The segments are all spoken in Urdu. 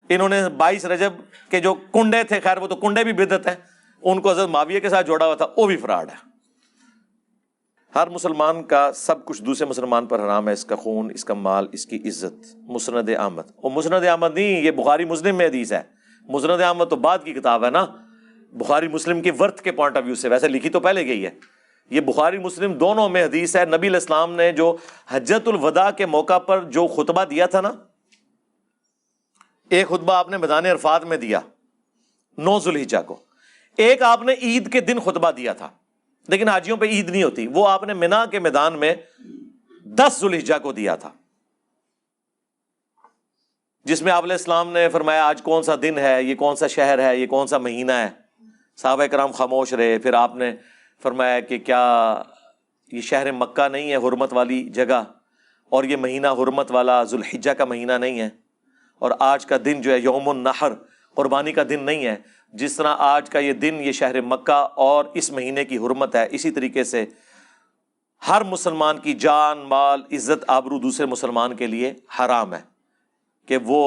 انہوں نے 22 رجب کے جو کنڈے تھے، خیر وہ تو کنڈے بھی بدعت ہیں، ان کو حضرت معاویہ کے ساتھ جوڑا ہوا تھا، وہ بھی فراڈ ہے۔ ہر مسلمان کا سب کچھ دوسرے مسلمان پر حرام ہے، اس کا خون، اس کا مال، اس کی عزت۔ مسند احمد، اور مسند احمد نہیں، یہ بخاری مسلم میں حدیث ہے۔ مسند احمد تو بعد کی کتاب ہے نا، بخاری مسلم کی ورتھ کے پوائنٹ آف ویو سے، ویسے لکھی تو پہلے گئی ہے۔ یہ بخاری مسلم دونوں میں حدیث ہے۔ نبی علیہ السلام نے جو حجۃ الوداع کے موقع پر جو خطبہ دیا تھا نا، ایک خطبہ آپ نے میدان عرفات میں دیا 9 ذوالحجہ کو، ایک آپ نے عید کے دن خطبہ دیا تھا، لیکن حاجیوں پہ عید نہیں ہوتی، وہ آپ نے منا کے میدان میں 10 ذوالحجہ کو دیا تھا، جس میں آپ علیہ السلام نے فرمایا آج کون سا دن ہے، یہ کون سا شہر ہے، یہ کون سا مہینہ ہے۔ صحابہ کرام خاموش رہے، پھر آپ نے فرمایا کہ کیا یہ شہر مکہ نہیں ہے، حرمت والی جگہ، اور یہ مہینہ حرمت والا ذوالحجہ کا مہینہ نہیں ہے، اور آج کا دن جو ہے یوم النحر، قربانی کا دن نہیں ہے، جس طرح آج کا یہ دن یہ شہر مکہ اور اس مہینے کی حرمت ہے، اسی طریقے سے ہر مسلمان کی جان، مال، عزت، آبرو دوسرے مسلمان کے لیے حرام ہے کہ وہ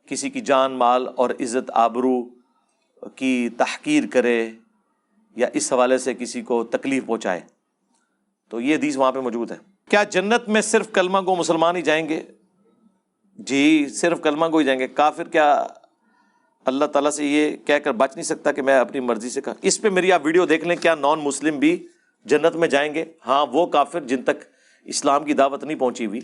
کسی کی جان، مال اور عزت، آبرو کی تحقیر کرے یا اس حوالے سے کسی کو تکلیف پہنچائے۔ تو یہ حدیث وہاں پہ موجود ہے۔ کیا جنت میں صرف کلمہ گو مسلمان ہی جائیں گے؟ جی، صرف کلمہ گو ہی جائیں گے۔ کافر کیا اللہ تعالیٰ سے یہ کہہ کر بچ نہیں سکتا کہ میں اپنی مرضی سے کہا؟ اس پہ میری آپ ویڈیو دیکھ لیں، کیا نان مسلم بھی جنت میں جائیں گے؟ ہاں، وہ کافر جن تک اسلام کی دعوت نہیں پہنچی ہوئی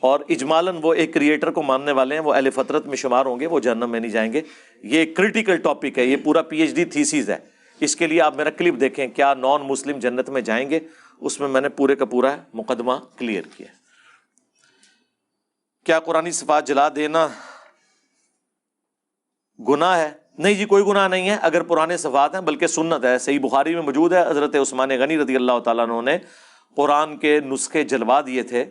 اور اجمالاً وہ ایک کریٹر کو ماننے والے ہیں، وہ اہل فطرت میں شمار ہوں گے، وہ جہنم میں نہیں جائیں گے۔ یہ ایک کریٹیکل ٹاپک ہے، یہ پورا پی ایچ ڈی تھیسز ہے، اس کے لیے آپ میرا کلپ دیکھیں، کیا نان مسلم جنت میں جائیں گے، اس میں نے پورے کا پورا مقدمہ کلیئر کیا۔ کیا قرآنی صفات جلا دینا گناہ ہے؟ نہیں جی، کوئی گناہ نہیں ہے اگر پرانے صفات ہیں، بلکہ سنت ہے۔ صحیح بخاری میں موجود ہے، حضرت عثمان غنی رضی اللہ تعالیٰ عنہ نے قرآن کے نسخے جلوا دیے تھے،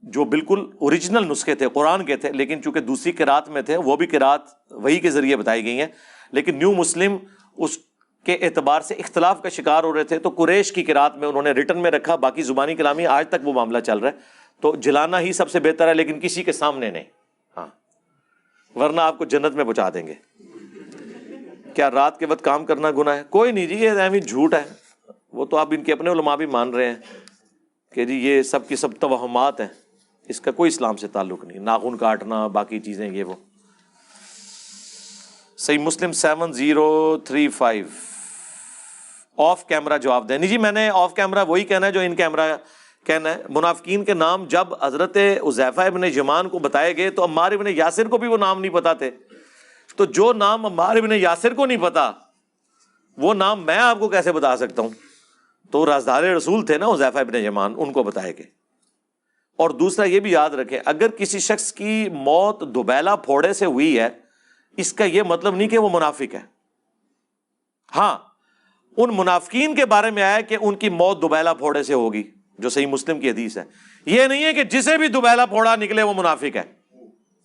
جو بالکل اوریجنل نسخے تھے، قرآن کے تھے، لیکن چونکہ دوسری قرات میں تھے، وہ بھی قرات وحی کے ذریعے بتائی گئی ہیں، لیکن نیو مسلم اس کے اعتبار سے اختلاف کا شکار ہو رہے تھے، تو قریش کی قرات میں انہوں نے ریٹن میں رکھا، باقی زبانی کلامی آج تک وہ معاملہ چل رہا ہے۔ تو جلانا ہی سب سے بہتر ہے، لیکن کسی کے سامنے نہیں، ہاں، ورنہ آپ کو جنت میں پہنچا دیں گے۔ کیا رات کے وقت کام کرنا گناہ ہے؟ کوئی نہیں جی، یہ اہم جھوٹ ہے، وہ تو آپ ان کے اپنے علماء بھی مان رہے ہیں کہ جی یہ سب کی سب توہمات ہیں، اس کا کوئی اسلام سے تعلق نہیں۔ ناخن کاٹنا، باقی چیزیں، یہ وہ۔ صحیح مسلم 7035 آف کیمرہ جواب دیں۔ نہیں جی، میں نے آف کیمرہ وہی کہنا ہے جو ان کیمرہ کہنا ہے۔ منافقین کے نام جب حضرت حذیفہ ابن یمان کو بتائے گئے تو عمار ابن یاسر کو بھی وہ نام نہیں پتا تھے، تو جو نام عمار ابن یاسر کو نہیں پتا، وہ نام میں آپ کو کیسے بتا سکتا ہوں؟ تو رازدار رسول تھے نا حذیفہ ابن یمان، ان کو بتائے گئے۔ اور دوسرا یہ بھی یاد رکھیں، اگر کسی شخص کی موت دوبیلا پھوڑے سے ہوئی ہے، اس کا یہ مطلب نہیں کہ وہ منافق ہے۔ ہاں، ان منافقین کے بارے میں آیا کہ ان کی موت دوبیلا پھوڑے سے ہوگی، جو صحیح مسلم کی حدیث ہے۔ یہ نہیں ہے کہ جسے بھی دوبیلا پھوڑا نکلے وہ منافق ہے،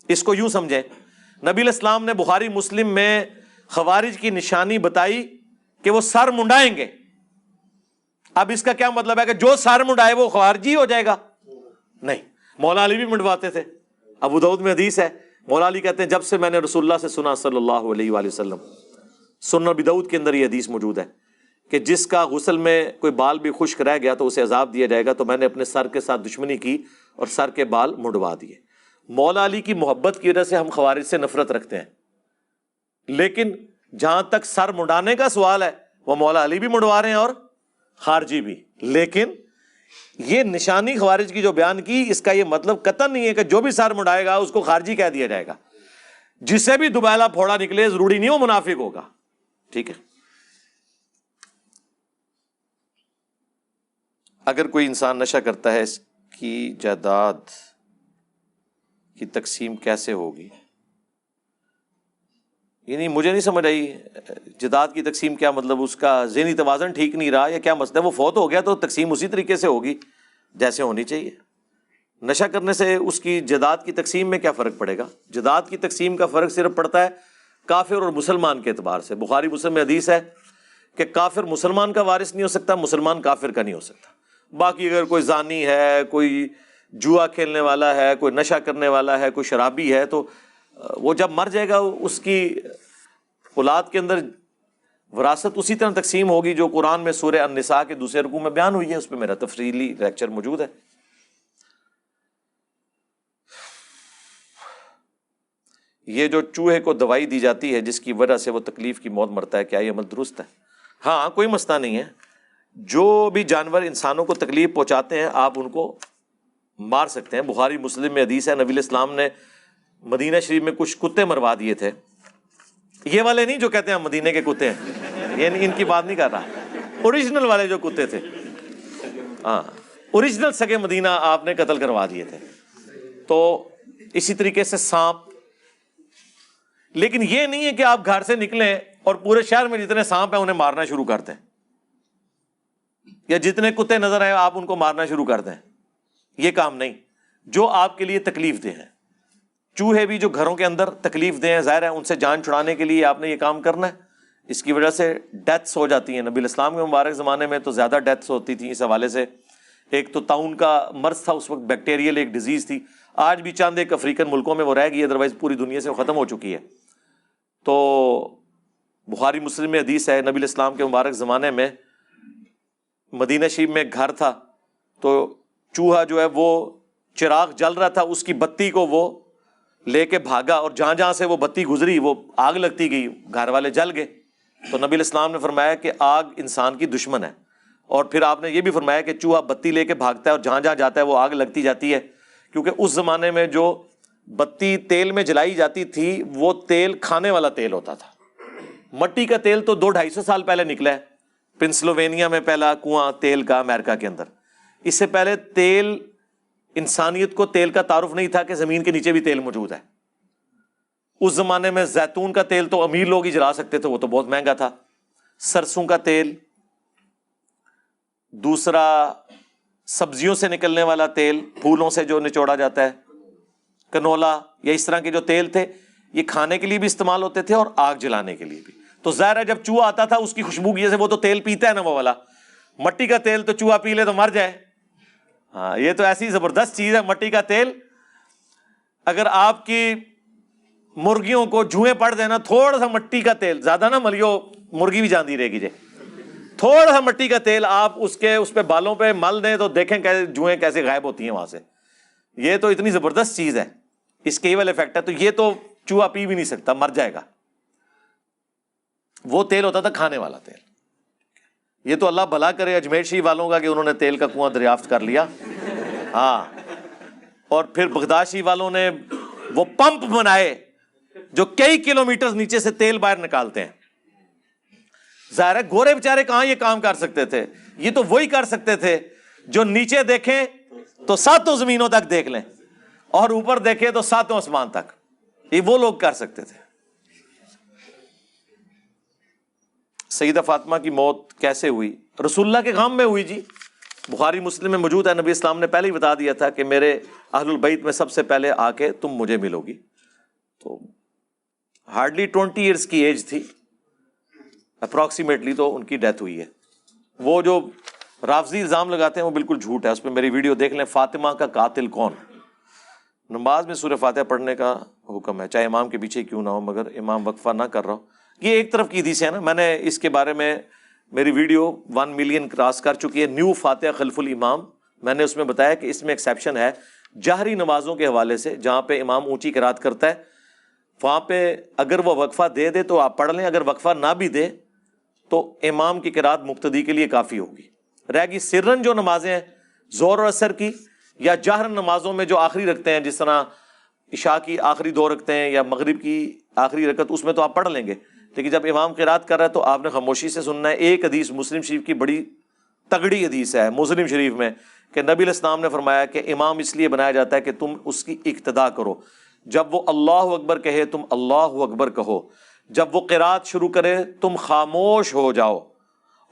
اس کو یوں سمجھیں۔ نبی علیہ السلام نے بخاری مسلم میں خوارج کی نشانی بتائی کہ وہ سر منڈائیں گے۔ اب اس کا کیا مطلب ہے کہ جو سر منڈائے وہ خوارجی ہو جائے گا؟ نہیں، مولا علی بھی منڈواتے تھے، ابو داؤد میں حدیث ہے، مولا علی کہتے ہیں جب سے میں نے رسول اللہ سے سنا صلی اللہ علیہ وآلہ وسلم، سنن ابی داؤد کے اندر یہ حدیث موجود ہے کہ جس کا غسل میں کوئی بال بھی خشک رہ گیا تو اسے عذاب دیا جائے گا، تو میں نے اپنے سر کے ساتھ دشمنی کی اور سر کے بال منڈوا دیے۔ مولا علی کی محبت کی وجہ سے ہم خوارج سے نفرت رکھتے ہیں، لیکن جہاں تک سر منڈانے کا سوال ہے، وہ مولا علی بھی منڈوا رہے ہیں اور خارجی بھی۔ لیکن یہ نشانی خوارج کی جو بیان کی، اس کا یہ مطلب قطعاً نہیں ہے کہ جو بھی سر منڈائے گا اس کو خارجی کہہ دیا جائے گا۔ جسے بھی دوبیلا پھوڑا نکلے ضروری نہیں وہ منافق ہوگا، ٹھیک ہے۔ اگر کوئی انسان نشہ کرتا ہے، اس کی جائیداد کی تقسیم کیسے ہوگی؟ یعنی مجھے نہیں سمجھ آئی، جائیداد کی تقسیم کیا مطلب؟ اس کا ذہنی توازن ٹھیک نہیں رہا یا کیا مسئلہ؟ وہ فوت ہو گیا تو تقسیم اسی طریقے سے ہوگی جیسے ہونی چاہیے۔ نشہ کرنے سے اس کی جائیداد کی تقسیم میں کیا فرق پڑے گا؟ جائیداد کی تقسیم کا فرق صرف پڑتا ہے کافر اور مسلمان کے اعتبار سے۔ بخاری مسلم میں حدیث ہے کہ کافر مسلمان کا وارث نہیں ہو سکتا، مسلمان کافر کا نہیں ہو سکتا۔ باقی اگر کوئی زانی ہے، کوئی جوا کھیلنے والا ہے، کوئی نشہ کرنے والا ہے، کوئی شرابی ہے، تو وہ جب مر جائے گا اس کی اولاد کے اندر وراثت اسی طرح تقسیم ہوگی جو قرآن میں سورہ النساء کے دوسرے رکوع میں بیان ہوئی ہے. اس پہ میرا تفصیلی لیکچر موجود ہے. یہ جو چوہے کو دوائی دی جاتی ہے جس کی وجہ سے وہ تکلیف کی موت مرتا ہے، کیا یہ عمل درست ہے؟ ہاں، کوئی مسئلہ نہیں ہے. جو بھی جانور انسانوں کو تکلیف پہنچاتے ہیں آپ ان کو مار سکتے ہیں. بخاری مسلم میں حدیث ہے، نبی علیہ السلام نے مدینہ شریف میں کچھ کتے مروا دیے تھے. یہ والے نہیں جو کہتے ہیں مدینے کے کتے ہیں، یہ ان کی بات نہیں کر رہا، اوریجنل والے جو کتے تھے. ہاں، اوریجنل سگے مدینہ آپ نے قتل کروا دیے تھے. تو اسی طریقے سے سانپ. لیکن یہ نہیں ہے کہ آپ گھر سے نکلیں اور پورے شہر میں جتنے سانپ ہیں انہیں مارنا شروع کر دیں، یا جتنے کتے نظر آئے آپ ان کو مارنا شروع کر دیں. یہ کام نہیں. جو آپ کے لیے تکلیف دہ ہیں، چوہے بھی جو گھروں کے اندر تکلیف دہ ہیں، ظاہر ہے ان سے جان چھڑانے کے لیے آپ نے یہ کام کرنا ہے. اس کی وجہ سے ڈیتھس ہو جاتی ہیں. نبی الاسلام کے مبارک زمانے میں تو زیادہ ڈیتھس ہوتی تھیں اس حوالے سے. ایک تو طاعون کا مرض تھا، اس وقت بیکٹیریل ایک ڈیزیز تھی. آج بھی چند ایک افریقن ملکوں میں وہ رہ گئی، ادروائز پوری دنیا سے وہ ختم ہو چکی ہے. تو بخاری مسلم میں حدیث ہے، نبی الاسلام کے مبارک زمانے میں مدینہ شریف میں ایک گھر تھا، تو چوہا جو ہے وہ چراغ جل رہا تھا، اس کی بتی کو وہ لے کے بھاگا، اور جہاں جہاں سے وہ بتی گزری وہ آگ لگتی گئی، گھر والے جل گئے. تو نبی الاسلام نے فرمایا کہ آگ انسان کی دشمن ہے. اور پھر آپ نے یہ بھی فرمایا کہ چوہا بتی لے کے بھاگتا ہے اور جہاں جہاں جاتا ہے وہ آگ لگتی جاتی ہے. کیونکہ اس زمانے میں جو بتی تیل میں جلائی جاتی تھی وہ تیل کھانے والا تیل ہوتا تھا. مٹی کا تیل تو 200-250 سال پہلے نکلا ہے. پنسلوینیا میں پہلا کنواں تیل کا امریکہ کے اندر. اس سے پہلے تیل، انسانیت کو تیل کا تعارف نہیں تھا کہ زمین کے نیچے بھی تیل موجود ہے. اس زمانے میں زیتون کا تیل تو امیر لوگ ہی جلا سکتے تھے، وہ تو بہت مہنگا تھا. سرسوں کا تیل، دوسرا سبزیوں سے نکلنے والا تیل، پھولوں سے جو نچوڑا جاتا ہے، کنولا، یا اس طرح کے جو تیل تھے یہ کھانے کے لیے بھی استعمال ہوتے تھے اور آگ جلانے کے لیے بھی. تو ظاہر ہے جب چوہا آتا تھا اس کی خوشبو کی وجہ سے وہ تو تیل پیتا ہے نا، وہ والا مٹی کا تیل تو چوہا پی لے تو مر جائے. ہاں، یہ تو ایسی زبردست چیز ہے مٹی کا تیل. اگر آپ کی مرغیوں کو جوئیں پڑ دینا، تھوڑا سا مٹی کا تیل، زیادہ نہ ملیو، مرغی بھی جاندی رہے گی جی. تھوڑا سا مٹی کا تیل آپ اس پہ بالوں پہ مل دیں تو دیکھیں کیسے جوئیں کیسے غائب ہوتی ہیں وہاں سے. یہ تو اتنی زبردست چیز ہے، اس کے ایول افیکٹ ہے. تو یہ تو چوہا پی بھی نہیں سکتا، مر جائے گا. وہ تیل ہوتا تھا کھانے والا تیل. یہ تو اللہ بھلا کرے اجمیر شریف والوں کا کہ انہوں نے تیل کا کنواں دریافت کر لیا. ہاں، اور پھر بغداد شریف والوں نے وہ پمپ بنائے جو کئی کلومیٹر نیچے سے تیل باہر نکالتے ہیں. ظاہر ہے گورے بیچارے کہاں یہ کام کر سکتے تھے. یہ تو وہی کر سکتے تھے جو نیچے دیکھیں تو 7 زمینوں تک دیکھ لیں اور اوپر دیکھیں تو 7 آسمان تک. یہ وہ لوگ کر سکتے تھے. سیدہ فاطمہ کی موت کیسے ہوئی؟ رسول اللہ کے غم میں ہوئی جی. بخاری مسلم میں موجود ہے، نبی اسلام نے پہلے ہی بتا دیا تھا کہ میرے اہل البیت میں سب سے پہلے آ کے تم مجھے ملو گی. تو ہارڈلی 20 ایئرس کی ایج تھی اپروکسیمیٹلی، تو ان کی ڈیتھ ہوئی ہے. وہ جو رافضی الزام لگاتے ہیں وہ بالکل جھوٹ ہے. اس پہ میری ویڈیو دیکھ لیں، فاطمہ کا قاتل کون. نماز میں سورہ فاتحہ پڑھنے کا حکم ہے، چاہے امام کے پیچھے کیوں نہ ہو، مگر امام وقفہ نہ کر رہا ہو. یہ ایک طرف کی حدیث ہے نا. میں نے اس کے بارے میں میری ویڈیو 1 ملین کراس کر چکی ہے، نیو فاتحہ خلف الامام. میں نے اس میں بتایا کہ اس میں ایکسیپشن ہے جہری نمازوں کے حوالے سے، جہاں پہ امام اونچی قرات کرتا ہے وہاں پہ اگر وہ وقفہ دے دے تو آپ پڑھ لیں، اگر وقفہ نہ بھی دے تو امام کی قرات مقتدی کے لیے کافی ہوگی. رہ گی سرن جو نمازیں ہیں ظہر اور عصر کی، یا جہر نمازوں میں جو آخری رکھتے ہیں، جس طرح عشاء کی آخری 2 رکھتے ہیں یا مغرب کی آخری رکعت، اس میں تو آپ پڑھ لیں گے. لیکن جب امام قرات کر رہا ہے تو آپ نے خاموشی سے سننا ہے. ایک حدیث مسلم شریف کی بڑی تگڑی حدیث ہے مسلم شریف میں کہ نبی علیہ السلام نے فرمایا کہ امام اس لیے بنایا جاتا ہے کہ تم اس کی اقتداء کرو. جب وہ اللہ اکبر کہے تم اللہ اکبر کہو، جب وہ قرات شروع کرے تم خاموش ہو جاؤ،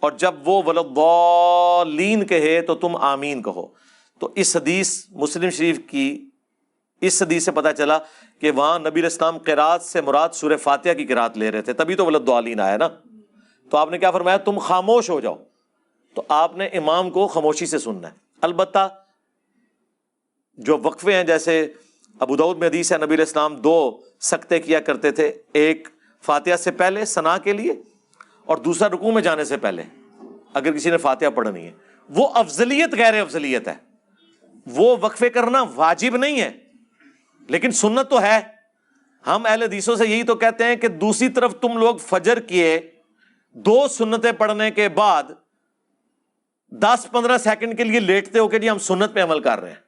اور جب وہ ولضالین کہے تو تم آمین کہو. تو اس حدیث مسلم شریف کی اس حدیث سے پتہ چلا کہ وہاں نبی علیہ السلام قرات سے مراد سورہ فاتحہ کی قرات لے رہے تھے، تبھی تو ولضالین آیا نا. تو آپ نے کیا فرمایا؟ تم خاموش ہو جاؤ. تو آپ نے امام کو خاموشی سے سننا ہے. البتہ جو وقفے ہیں جیسے ابو داؤد میں حدیث ہے نبی علیہ السلام 2 سکتے کیا کرتے تھے، ایک فاتحہ سے پہلے ثنا کے لیے اور دوسرا رکوع میں جانے سے پہلے اگر کسی نے فاتحہ پڑھنی ہے۔ وہ افضلیت غیر افضلیت ہے، وہ وقفے کرنا واجب نہیں ہے لیکن سنت تو ہے۔ ہم اہل حدیثوں سے یہی تو کہتے ہیں کہ دوسری طرف تم لوگ فجر کیے 2 سنتیں پڑھنے کے بعد 10-15 سیکنڈ کے لیے لیٹتے ہو کہ جی ہم سنت پہ عمل کر رہے ہیں،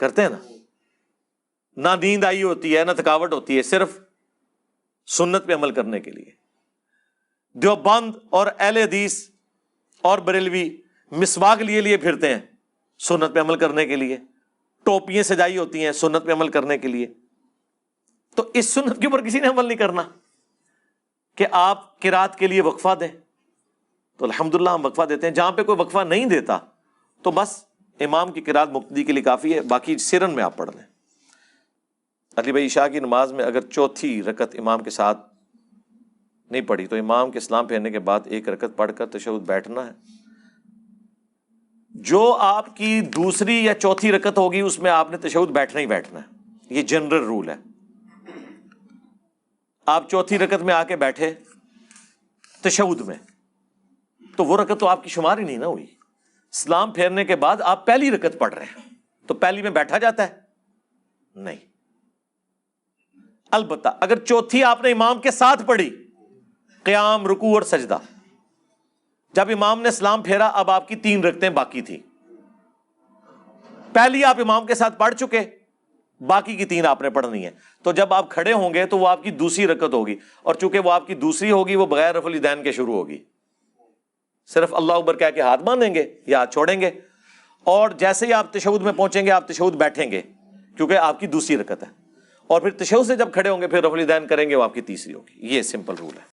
کرتے ہیں نا، نہ نیند آئی ہوتی ہے نہ تھکاوٹ ہوتی ہے، صرف سنت پہ عمل کرنے کے لیے۔ دیوبند اور اہل حدیث اور بریلوی مسواک لیے پھرتے ہیں سنت پہ عمل کرنے کے لیے، ٹوپیاں سجائی ہوتی ہیں سنت پہ عمل کرنے کے لیے۔ تو اس سنت کے اوپر کسی نے عمل نہیں کرنا کہ آپ قرات کے لیے وقفہ دیں، تو الحمدللہ ہم وقفہ دیتے ہیں۔ جہاں پہ کوئی وقفہ نہیں دیتا تو بس امام کی قرات مقتدی کے لیے کافی ہے، باقی سرن میں آپ پڑھ لیں۔ علی بھائی عشاء کی نماز میں اگر چوتھی رکعت امام کے ساتھ نہیں پڑھی تو امام کے سلام پھیرنے کے بعد 1 رکعت پڑھ کر تشہد بیٹھنا ہے۔ جو آپ کی دوسری یا چوتھی رکعت ہوگی اس میں آپ نے تشہد بیٹھنا ہی بیٹھنا ہے، یہ جنرل رول ہے۔ آپ چوتھی رکعت میں آ کے بیٹھے تشہد میں تو وہ رکعت تو آپ کی شمار ہی نہیں نہ ہوئی۔ سلام پھیرنے کے بعد آپ پہلی رکعت پڑھ رہے ہیں تو پہلی میں بیٹھا جاتا ہے؟ نہیں۔ البتہ اگر چوتھی آپ نے امام کے ساتھ پڑھی، قیام، رکوع اور سجدہ، جب امام نے سلام پھیرا اب آپ کی 3 رکعتیں باقی تھی، پہلی آپ امام کے ساتھ پڑھ چکے، باقی کی 3 آپ نے پڑھنی ہے، تو جب آپ کھڑے ہوں گے تو وہ آپ کی دوسری رکعت ہوگی، اور چونکہ وہ آپ کی دوسری ہوگی وہ بغیر رفع الیدین کے شروع ہوگی، صرف اللہ اکبر کہہ کے ہاتھ باندھیں گے یا ہاتھ چھوڑیں گے، اور جیسے ہی آپ تشہد میں پہنچیں گے آپ تشہد بیٹھیں گے کیونکہ آپ کی دوسری رکعت ہے، اور پھر تشہد سے جب کھڑے ہوں گے پھر رفع الیدین کریں گے، وہ آپ کی تیسری ہوگی۔ یہ سمپل رول ہے۔